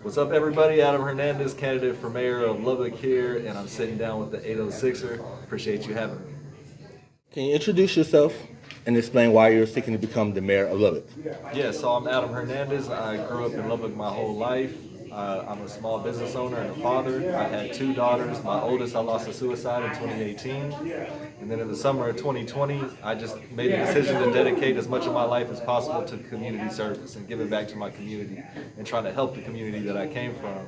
What's up, everybody? Adam Hernandez, candidate for mayor of Lubbock here, and I'm sitting down with the 806er. Appreciate you having me. Can you introduce yourself and explain why you're seeking to become the mayor of Lubbock? Yeah, so I'm Adam Hernandez. I grew up in Lubbock my whole life. I'm a small business owner and a father. I had two daughters. My oldest I lost to suicide in 2018. And then in the summer of 2020, I just made the decision to dedicate as much of my life as possible to community service and giving back to my community and trying to help the community that I came from.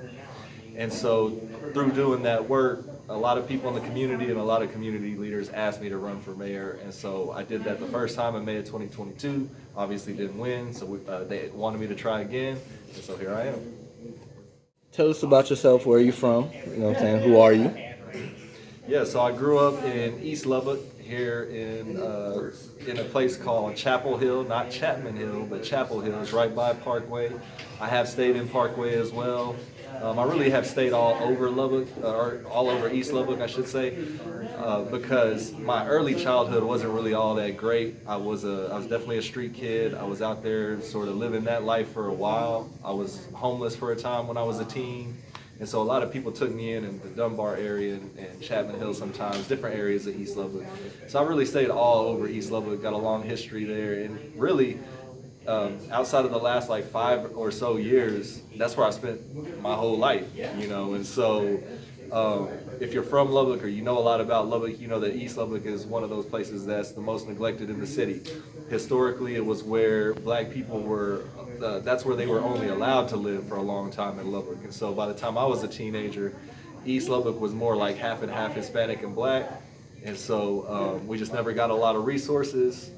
And so through doing that work, a lot of people in the community and a lot of community leaders asked me to run for mayor. And so I did that the first time in May of 2022. Obviously didn't win, so they wanted me to try again. And so here I am. Tell us about yourself. Where are you from? You know what I'm saying? Who are you? Yeah, so I grew up in East Lubbock here in a place called Chapel Hill, not Chapman Hill, but Chapel Hill. It's right by Parkway. I have stayed in Parkway as well. I really have stayed all over Lubbock, or all over East Lubbock, I should say, because my early childhood wasn't really all that great. I was definitely a street kid. I was out there sort of living that life for a while. I was homeless for a time when I was a teen. And so a lot of people took me in the Dunbar area and Chapman Hill sometimes, different areas of East Lubbock. So I really stayed all over East Lubbock, got a long history there, and really, outside of the last like 5 or so years, that's where I spent my whole life, you know. And so if you're from Lubbock or you know a lot about Lubbock, you know that East Lubbock is one of those places that's the most neglected in the city. Historically, it was where black people were, that's where they were only allowed to live for a long time in Lubbock. And so by the time I was a teenager, East Lubbock was more like half and half Hispanic and black. And so we just never got a lot of resources.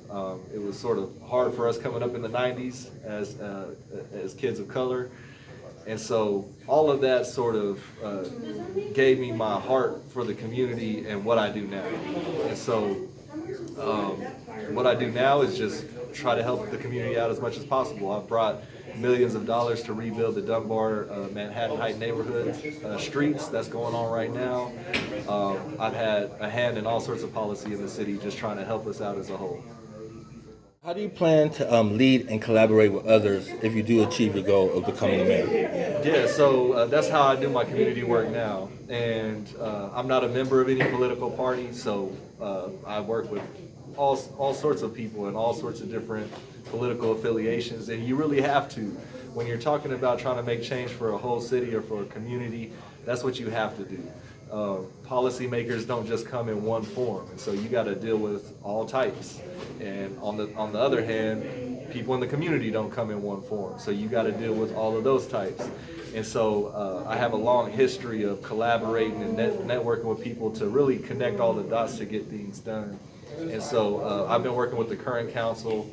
It was sort of hard for us coming up in the 90s as kids of color. And so all of that sort of gave me my heart for the community and what I do now. And so what I do now is just try to help the community out as much as possible. I've brought millions of dollars to rebuild the Dunbar Manhattan Heights neighborhood streets. That's going on right now. I've had a hand in all sorts of policy in the city, just trying to help us out as a whole. How do you plan to lead and collaborate with others if you do achieve your goal of becoming a mayor? Yeah, so that's how I do my community work now. And I'm not a member of any political party, so I work with all sorts of people and all sorts of different political affiliations. And you really have to, when you're talking about trying to make change for a whole city or for a community, that's what you have to do. Policymakers don't just come in one form, and so you got to deal with all types. And on the other hand, people in the community don't come in one form, so you got to deal with all of those types. And so I have a long history of collaborating and networking with people to really connect all the dots to get things done. And so I've been working with the current council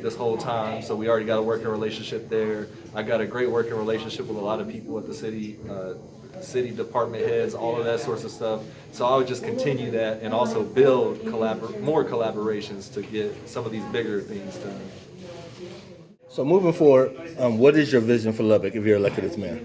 this whole time, so we already got a working relationship there. I got a great working relationship with a lot of people at the city department heads, all of that sorts of stuff. So I would just continue that and also build more collaborations to get some of these bigger things done. So moving forward, what is your vision for Lubbock if you're elected as mayor?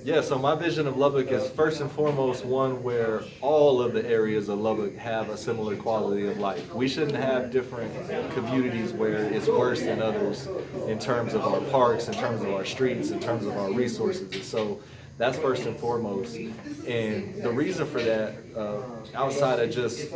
Yeah, so my vision of Lubbock is first and foremost one where all of the areas of Lubbock have a similar quality of life. We shouldn't have different communities where it's worse than others in terms of our parks, in terms of our streets, in terms of our resources. And so that's first and foremost. And the reason for that, outside of just,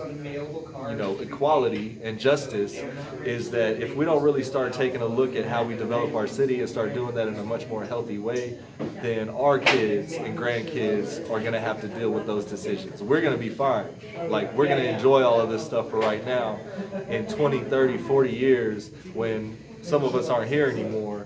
equality and justice, is that if we don't really start taking a look at how we develop our city and start doing that in a much more healthy way, then our kids and grandkids are going to have to deal with those decisions. We're going to be fine. Like, we're going to enjoy all of this stuff for right now. In 20, 30, 40 years, when some of us aren't here anymore,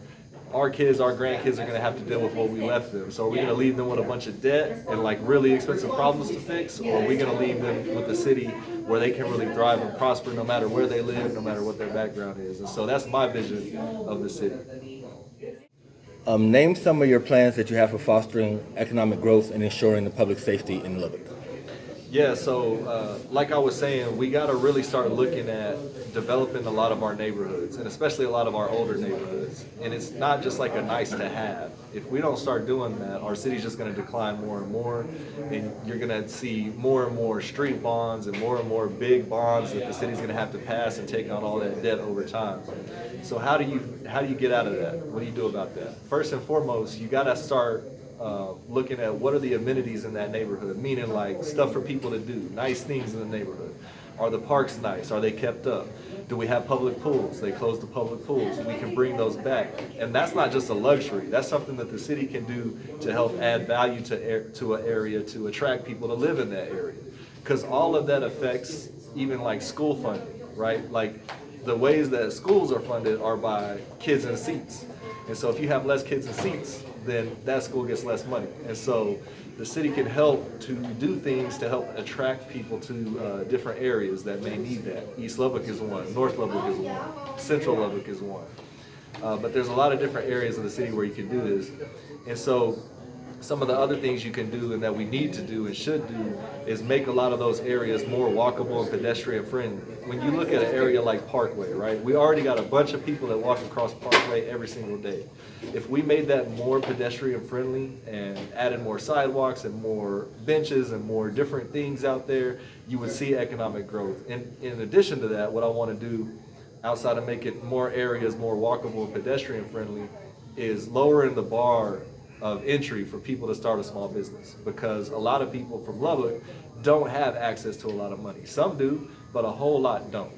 our kids, our grandkids are going to have to deal with what we left them. So are we going to leave them with a bunch of debt and like really expensive problems to fix? Or are we going to leave them with a city where they can really thrive and prosper no matter where they live, no matter what their background is? And so that's my vision of the city. Name some of your plans that you have for fostering economic growth and ensuring the public safety in Lubbock. Yeah, so like I was saying, we got to really start looking at developing a lot of our neighborhoods, and especially a lot of our older neighborhoods. And it's not just like a nice to have. If we don't start doing that, our city's just going to decline more and more, and you're going to see more and more street bonds and more big bonds that the city's going to have to pass and take on all that debt over time. So how do you get out of that? What do you do about that? First and foremost, you got to start looking at what are the amenities in that neighborhood, meaning like stuff for people to do, nice things in the neighborhood. Are the parks nice? Are they kept up? Do we have public pools? They closed the public pools. We can bring those back. And that's not just a luxury. That's something that the city can do to help add value to an area, to attract people to live in that area. Because all of that affects even like school funding, right? Like the ways that schools are funded are by kids in seats. And so if you have less kids in seats, then that school gets less money. And so the city can help to do things to help attract people to different areas that may need that. East Lubbock is one, North Lubbock is one, Central Lubbock is one. But there's a lot of different areas of the city where you can do this. And so some of the other things you can do and that we need to do and should do is make a lot of those areas more walkable and pedestrian friendly. When you look at an area like Parkway, right, we already got a bunch of people that walk across Parkway every single day. If we made that more pedestrian friendly and added more sidewalks and more benches and more different things out there, you would see economic growth. And in addition to that, what I want to do outside of making more areas more walkable and pedestrian friendly is lowering the bar of entry for people to start a small business, because a lot of people from Lubbock don't have access to a lot of money. Some do, but a whole lot don't.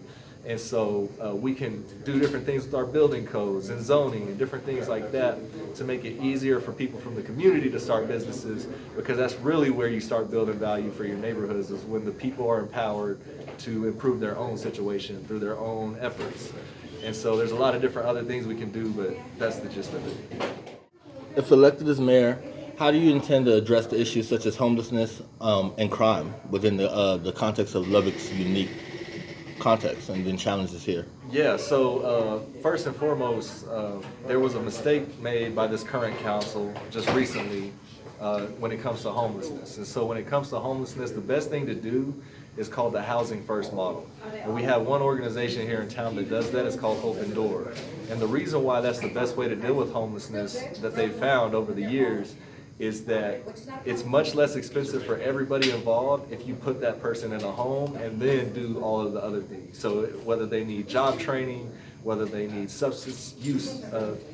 And so we can do different things with our building codes and zoning and different things like that to make it easier for people from the community to start businesses, because that's really where you start building value for your neighborhoods, is when the people are empowered to improve their own situation through their own efforts. And so there's a lot of different other things we can do, but that's the gist of it. If elected as mayor, how do you intend to address the issues such as homelessness and crime within the context of Lubbock's unique context and then challenges here? Yeah, so first and foremost, there was a mistake made by this current council just recently when it comes to homelessness. And so when it comes to homelessness, the best thing to do is called the Housing First model. And we have one organization here in town that does that. It's called Open Door. And the reason why that's the best way to deal with homelessness that they've found over the years is that it's much less expensive for everybody involved if you put that person in a home and then do all of the other things. So whether they need job training, whether they need substance use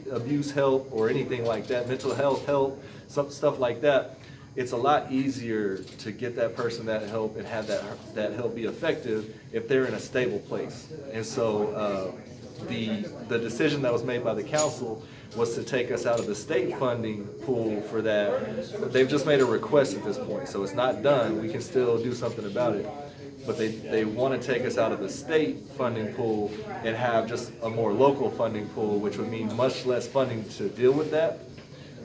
abuse help or anything like that, mental health help, some stuff like that, it's a lot easier to get that person that help and have that help be effective if they're in a stable place. And so the decision that was made by the council was to take us out of the state funding pool for that. They've just made a request at this point, so it's not done. We can still do something about it. But they want to take us out of the state funding pool and have just a more local funding pool, which would mean much less funding to deal with that.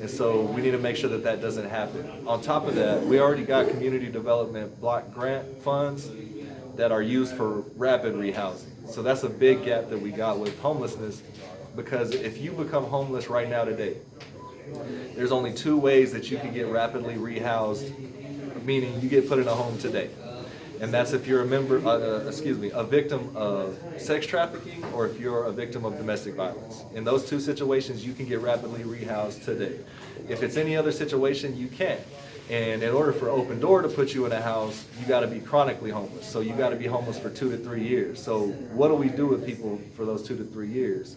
And so we need to make sure that that doesn't happen. On top of that, we already got community development block grant funds that are used for rapid rehousing. So that's a big gap that we got with homelessness, because if you become homeless right now today, there's only 2 ways that you can get rapidly rehoused, meaning you get put in a home today. And that's if you're a victim of sex trafficking, or if you're a victim of domestic violence. In those 2 situations, you can get rapidly rehoused today. If it's any other situation, you can't. And in order for Open Door to put you in a house, you got to be chronically homeless. So you got to be homeless for 2 to 3 years. So what do we do with people for those 2 to 3 years?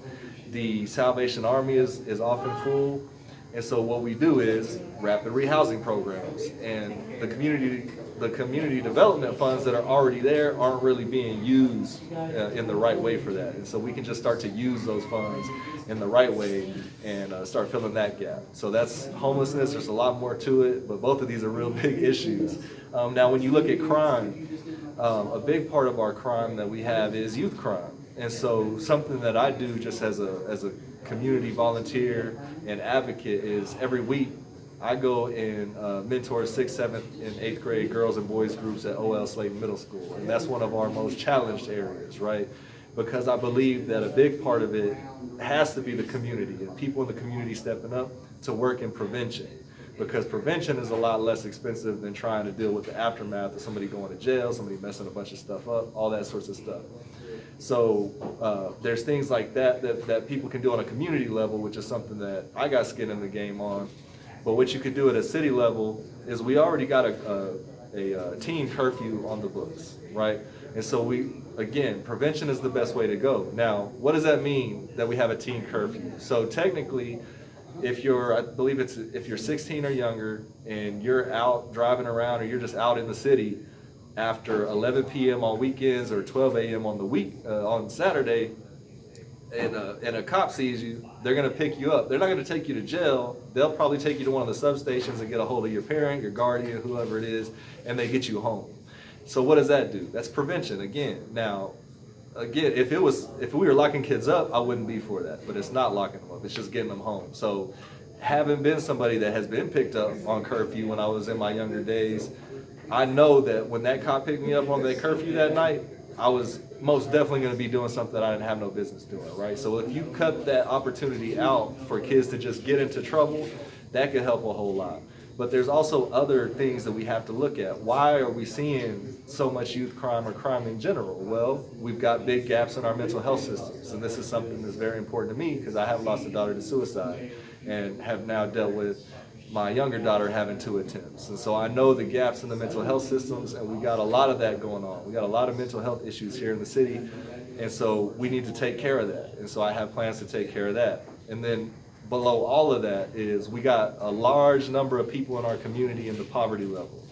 The Salvation Army is often full. And so what we do is rapid rehousing programs, and the community development funds that are already there aren't really being used in the right way for that. And so we can just start to use those funds in the right way and start filling that gap. So that's homelessness. There's a lot more to it, but both of these are real big issues. Now, when you look at crime, a big part of our crime that we have is youth crime. And so something that I do just as a community volunteer and advocate is every week I go and mentor 6th, 7th, and 8th grade girls and boys groups at O.L. Slayton Middle School. And that's one of our most challenged areas, right? Because I believe that a big part of it has to be the community and people in the community stepping up to work in prevention. because prevention is a lot less expensive than trying to deal with the aftermath of somebody going to jail, somebody messing a bunch of stuff up, all that sorts of stuff. So there's things like that people can do on a community level, which is something that I got skin in the game on. But what you could do at a city level is we already got a teen curfew on the books, right? And so again, prevention is the best way to go. Now, what does that mean that we have a teen curfew? So technically, if you're 16 or younger and you're out driving around or you're just out in the city after 11 p.m. on weekends or 12 a.m. on Saturday, and a cop sees you, they're going to pick you up. They're not going to take you to jail. They'll probably take you to one of the substations and get a hold of your parent, your guardian, whoever it is, and they get you home. So what does that do? That's prevention again. Now, again, if we were locking kids up, I wouldn't be for that. But it's not locking them up. It's just getting them home. So having been somebody that has been picked up on curfew when I was in my younger days, I know that when that cop picked me up on that curfew that night, I was most definitely going to be doing something I didn't have no business doing, right? So if you cut that opportunity out for kids to just get into trouble, that could help a whole lot. But there's also other things that we have to look at. Why are we seeing so much youth crime or crime in general? Well, we've got big gaps in our mental health systems, and this is something that's very important to me because I have lost a daughter to suicide and have now dealt with my younger daughter having 2 attempts. And so I know the gaps in the mental health systems, and we got a lot of that going on. We got a lot of mental health issues here in the city, and so we need to take care of that. And so I have plans to take care of that. And then below all of that is we got a large number of people in our community in the poverty level.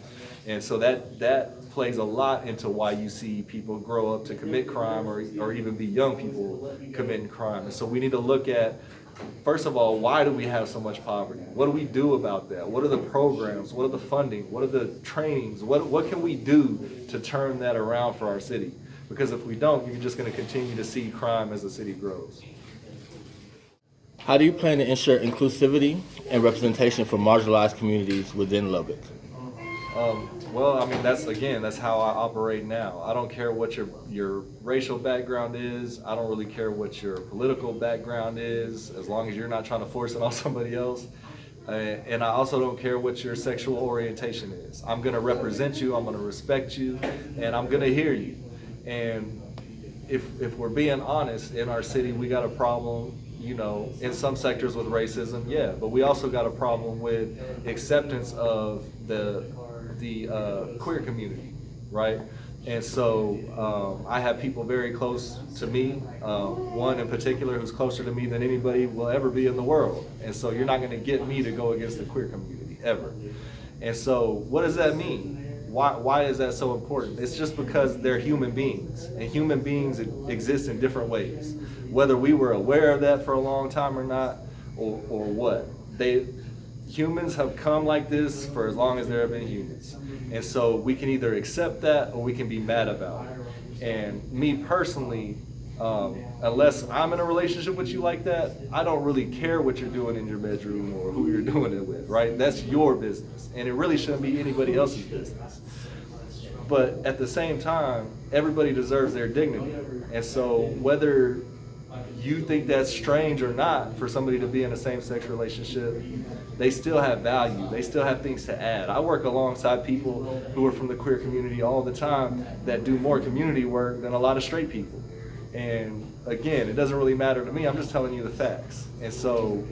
And so that plays a lot into why you see people grow up to commit crime or even be young people committing crime. And so we need to look at, first of all, why do we have so much poverty? What do we do about that? What are the programs? What are the funding? What are the trainings? What can we do to turn that around for our city? Because if we don't, you're just going to continue to see crime as the city grows. How do you plan to ensure inclusivity and representation for marginalized communities within Lubbock? Well, I mean, that's how I operate now. I don't care what your racial background is. I don't really care what your political background is, as long as you're not trying to force it on somebody else. And I also don't care what your sexual orientation is. I'm going to represent you, I'm going to respect you, and I'm going to hear you. And if we're being honest, in our city, we got a problem, in some sectors with racism, yeah, but we also got a problem with acceptance of the queer community, right? And so I have people very close to me, one in particular who's closer to me than anybody will ever be in the world. And so you're not going to get me to go against the queer community, ever. And so what does that mean? Why is that so important? It's just because they're human beings, and human beings exist in different ways. Whether we were aware of that for a long time or not, or what. Humans have come like this for as long as there have been humans. And so we can either accept that or we can be mad about it. And me personally, unless I'm in a relationship with you like that, I don't really care what you're doing in your bedroom or who you're doing it with, right? That's your business. And it really shouldn't be anybody else's business. But at the same time, everybody deserves their dignity. And so whether you think that's strange or not for somebody to be in a same-sex relationship, they still have value. They still have things to add. I work alongside people who are from the queer community all the time that do more community work than a lot of straight people. And again, it doesn't really matter to me. I'm just telling you the facts. And so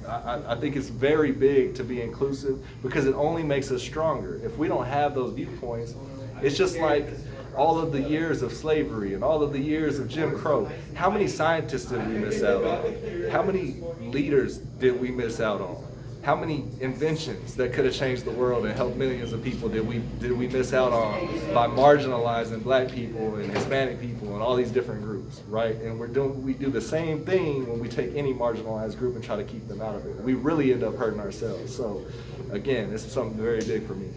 I think it's very big to be inclusive because it only makes us stronger. If we don't have those viewpoints, it's just like all of the years of slavery and all of the years of Jim Crow. How many scientists did we miss out on? How many leaders did we miss out on? How many inventions that could have changed the world and helped millions of people did we miss out on by marginalizing black people and Hispanic people and all these different groups, right? And we do the same thing when we take any marginalized group and try to keep them out of it. We really end up hurting ourselves. So again, it's something very big for me.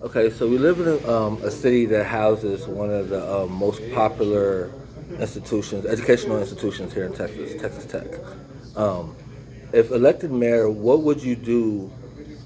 Okay, so we live in a city that houses one of the most popular institutions, educational institutions here in Texas, Texas Tech. If elected mayor, what would you do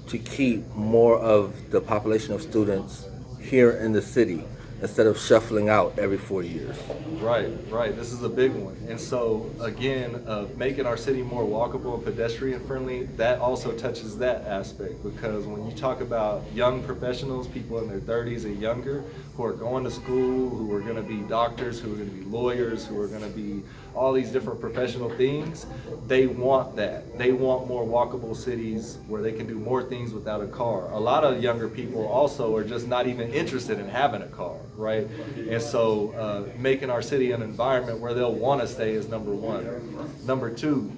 to keep more of the population of students here in the city? instead of shuffling out every 4 years. Right, right. This is a big one. And so, again, making our city more walkable and pedestrian friendly, that also touches that aspect, because when you talk about young professionals, people in their 30s and younger, who are going to school, who are going to be doctors, who are going to be lawyers, who are going to be all these different professional things, they want that. They want more walkable cities where they can do more things without a car. A lot of younger people also are just not even interested in having a car, right? And so making our city an environment where they'll want to stay is number one. Number two,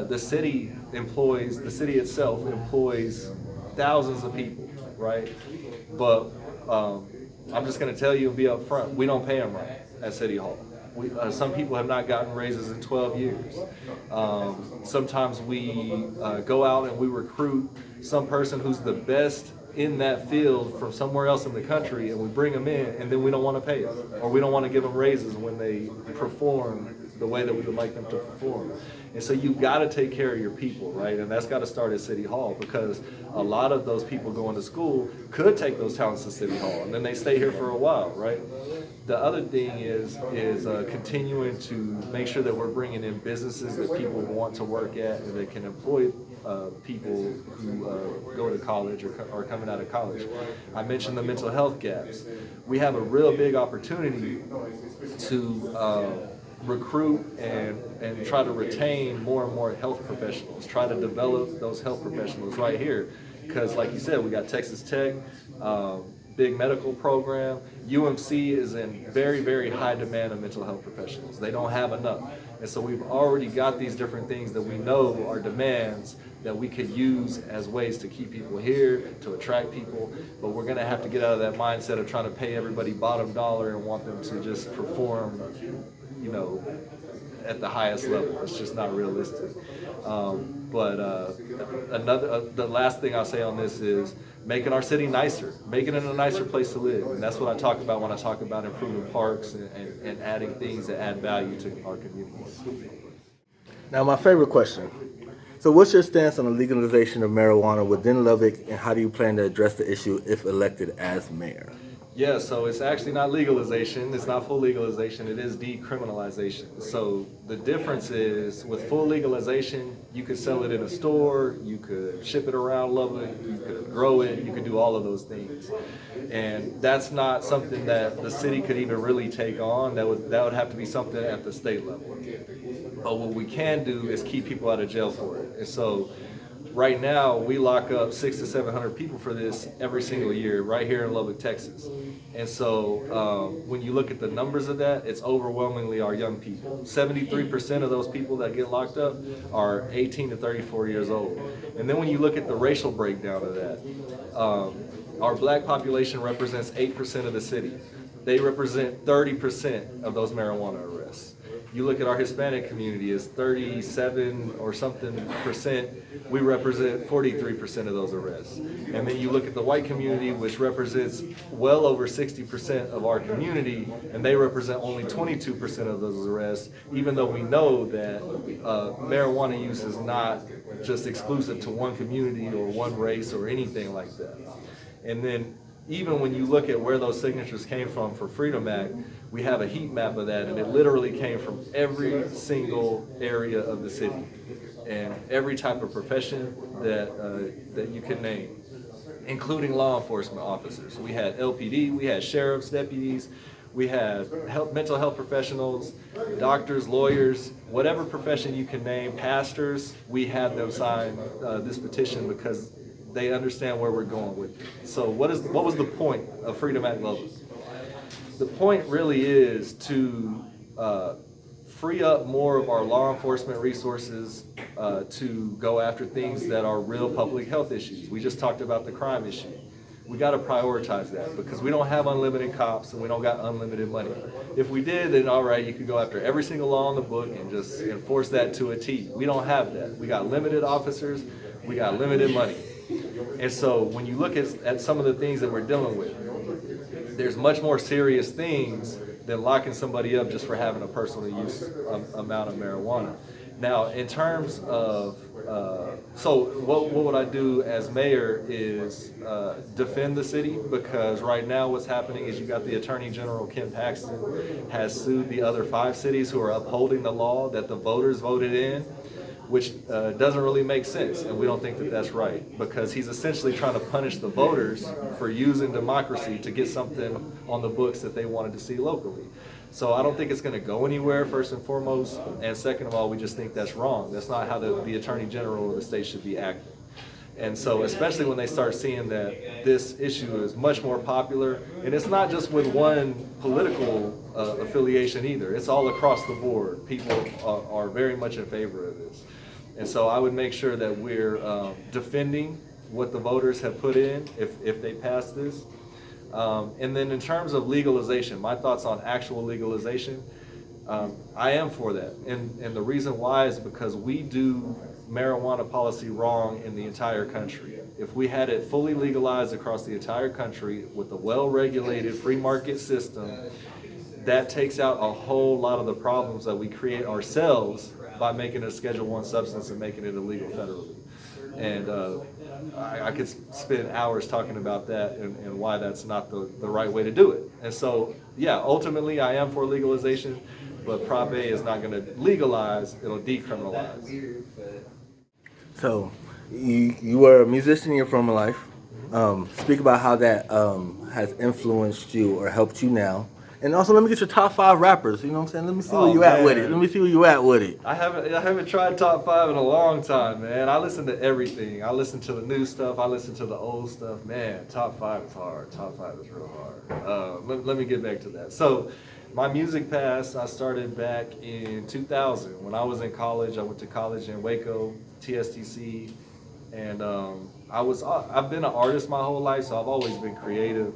the city itself employs thousands of people, right? But I'm just going to tell you and be up front, we don't pay them right at City Hall. Some people have not gotten raises in 12 years. Sometimes we go out and we recruit some person who's the best in that field from somewhere else in the country, and we bring them in, and then we don't want to pay them, or we don't want to give them raises when they perform the way that we would like them to perform. And so you got to take care of your people, right? And that's got to start at City Hall, because a lot of those people going to school could take those talents to City Hall, and then they stay here for a while, right? The other thing is continuing to make sure that we're bringing in businesses that people want to work at and that can employ people who go to college or are coming out of college. I mentioned the mental health gaps. We have a real big opportunity to recruit and try to retain more and more health professionals, try to develop those health professionals right here. Because like you said, we got Texas Tech, big medical program. UMC is in very, very high demand of mental health professionals. They don't have enough. And so we've already got these different things that we know are demands that we could use as ways to keep people here, to attract people. But we're gonna have to get out of that mindset of trying to pay everybody bottom dollar and want them to just perform, you know, at the highest level. It's just not realistic. The last thing I'll say on this is making our city nicer, making it a nicer place to live. And that's what I talk about when I talk about improving parks and adding things that add value to our communities. Now, my favorite question. So what's your stance on the legalization of marijuana within Lubbock, and how do you plan to address the issue if elected as mayor? Yeah, so it's actually not legalization. It's not full legalization. It is decriminalization. So the difference is, with full legalization, you could sell it in a store, you could ship it around Lubbock, you could grow it, you could do all of those things. And that's not something that the city could even really take on. That would have to be something at the state level. But what we can do is keep people out of jail for it. And so right now, we lock up 600 to 700 people for this every single year, right here in Lubbock, Texas. And so when you look at the numbers of that, it's overwhelmingly our young people. 73% of those people that get locked up are 18 to 34 years old. And then when you look at the racial breakdown of that, our black population represents 8% of the city. They represent 30% of those marijuana arrests. You look at our Hispanic community, is 37 or something percent. We represent 43% of those arrests. And then you look at the white community, which represents well over 60% of our community, and they represent only 22% of those arrests, even though we know that marijuana use is not just exclusive to one community or one race or anything like that. And then even when you look at where those signatures came from for Freedom Act, we have a heat map of that, and it literally came from every single area of the city and every type of profession that you can name, including law enforcement officers. We had LPD, we had sheriff's deputies, we had mental health professionals, doctors, lawyers, whatever profession you can name, pastors. We had them sign this petition because they understand where we're going with it. So what was the point of Freedom Act Lubbock? The point really is to free up more of our law enforcement resources to go after things that are real public health issues. We just talked about the crime issue. We got to prioritize that, because we don't have unlimited cops and we don't got unlimited money. If we did, then all right, you could go after every single law in the book and just enforce that to a T. We don't have that. We got limited officers, we got limited money. And so when you look at some of the things that we're dealing with, there's much more serious things than locking somebody up just for having a personal use amount of marijuana. Now, in terms of, so what would I do as mayor is defend the city, because right now what's happening is you got the Attorney General, Ken Paxton, has sued the other 5 cities who are upholding the law that the voters voted in, which doesn't really make sense, and we don't think that that's right, because he's essentially trying to punish the voters for using democracy to get something on the books that they wanted to see locally. So I don't think it's going to go anywhere, first and foremost, and second of all, we just think that's wrong. That's not how the Attorney General of the state should be acting. And so, especially when they start seeing that this issue is much more popular, and it's not just with one political affiliation either, it's all across the board. People are very much in favor of this. And so I would make sure that we're defending what the voters have put in if they pass this. And then in terms of legalization, my thoughts on actual legalization, I am for that. And the reason why is because we do marijuana policy wrong in the entire country. If we had it fully legalized across the entire country with a well-regulated free market system, that takes out a whole lot of the problems that we create ourselves by making it a Schedule I substance and making it illegal federally. And I could spend hours talking about that and why that's not the right way to do it. And so, yeah, ultimately I am for legalization, but Prop A is not going to legalize, it'll decriminalize. So, you were a musician in your former life. Speak about how that has influenced you or helped you now. And also, let me get your top 5 rappers. You know what I'm saying? Let me see where you at with it. Let me see where you at with it. I haven't tried top 5 in a long time, man. I listen to everything. I listen to the new stuff. I listen to the old stuff. Man, top 5 is hard. Top 5 is real hard. Let me get back to that. So, my music past, I started back in 2000. When I was in college, I went to college in Waco, TSTC, and I've been an artist my whole life, so I've always been creative,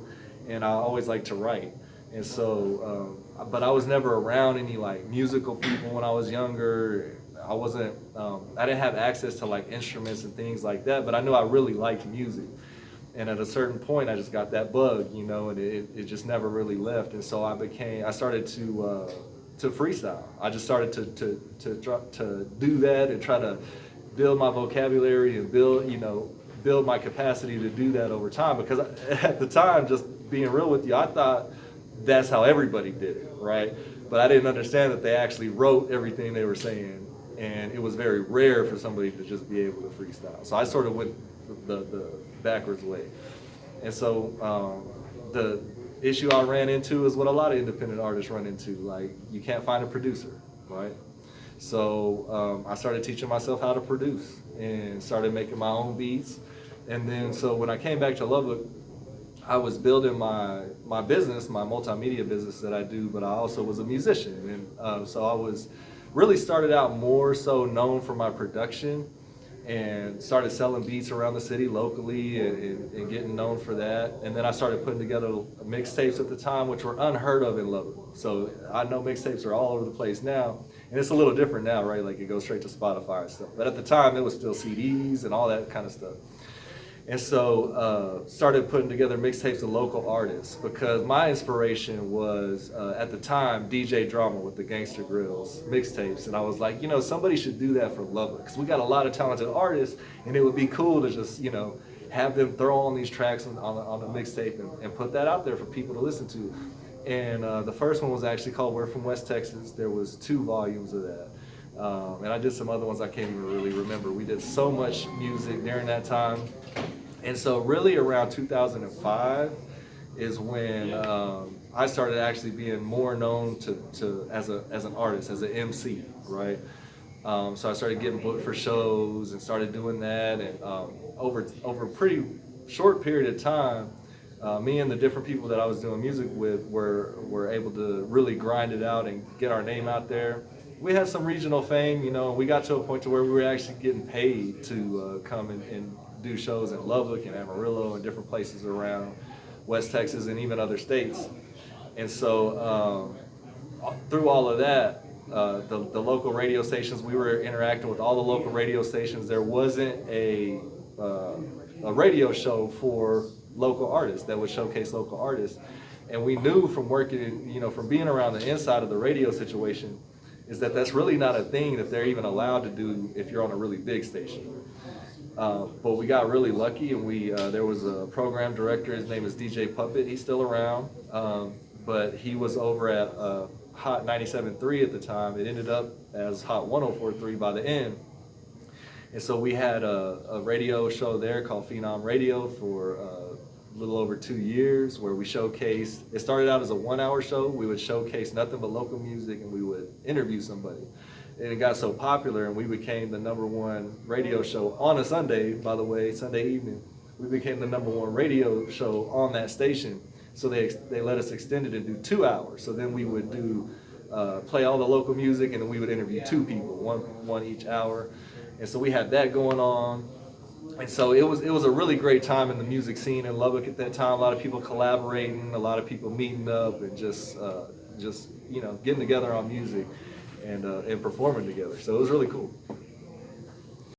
and I always like to write. And so, but I was never around any like musical people when I was younger. I wasn't, I didn't have access to like instruments and things like that, but I knew I really liked music. And at a certain point, I just got that bug, you know, and it just never really left. And so I started to freestyle. I just started to do that and try to build my vocabulary and build my capacity to do that over time. Because at the time, just being real with you, I thought that's how everybody did it, right? But I didn't understand that they actually wrote everything they were saying, and it was very rare for somebody to just be able to freestyle. So I sort of went the backwards way. And so the issue I ran into is what a lot of independent artists run into, like you can't find a producer, right? So I started teaching myself how to produce and started making my own beats. And then so when I came back to Lubbock, I was building my business, my multimedia business that I do, but I also was a musician. And so I was really started out more so known for my production and started selling beats around the city locally and getting known for that. And then I started putting together mixtapes at the time, which were unheard of in Lubbock. So I know mixtapes are all over the place now, and it's a little different now, right? Like it goes straight to Spotify and stuff. But at the time, it was still CDs and all that kind of stuff. And so started putting together mixtapes of local artists, because my inspiration was, at the time, DJ Drama with the Gangster Grills mixtapes. And I was like, you know, somebody should do that for Lubbock, because we got a lot of talented artists, and it would be cool to just, you know, have them throw on these tracks on the mixtape and put that out there for people to listen to. And the first one was actually called We're From West Texas. There was 2 volumes of that. And I did some other ones I can't even really remember. We did so much music during that time. And so really around 2005 is when I started actually being more known as an artist, as an MC, right? So I started getting booked for shows and started doing that. And over a pretty short period of time, me and the different people that I was doing music with were able to really grind it out and get our name out there. We had some regional fame, you know, and we got to a point to where we were actually getting paid to come and do shows in Lubbock and Amarillo and different places around West Texas and even other states. And so through all of that, the local radio stations, we were interacting with all the local radio stations. There wasn't a radio show for local artists that would showcase local artists. And we knew from working, you know, from being around the inside of the radio situation, is that that's really not a thing that they're even allowed to do if you're on a really big station. But we got really lucky, and there was a program director. His name is DJ Puppet. He's still around, but he was over at Hot 97.3 at the time. It ended up as Hot 104.3 by the end. And so we had a radio show there called Phenom Radio for a little over 2 years, where we showcased. It started out as a 1-hour show. We would showcase nothing but local music, and we would interview somebody. And it got so popular, and we became the #1 radio show on a Sunday, by the way, Sunday evening. We became the #1 radio show on that station. So they let us extend it and do 2 hours. So then we would do play all the local music, and then we would interview 2 people, one each hour. And so we had that going on. And so it was a really great time in the music scene in Lubbock at that time. A lot of people collaborating, a lot of people meeting up, and just getting together on music and performing together. So it was really cool.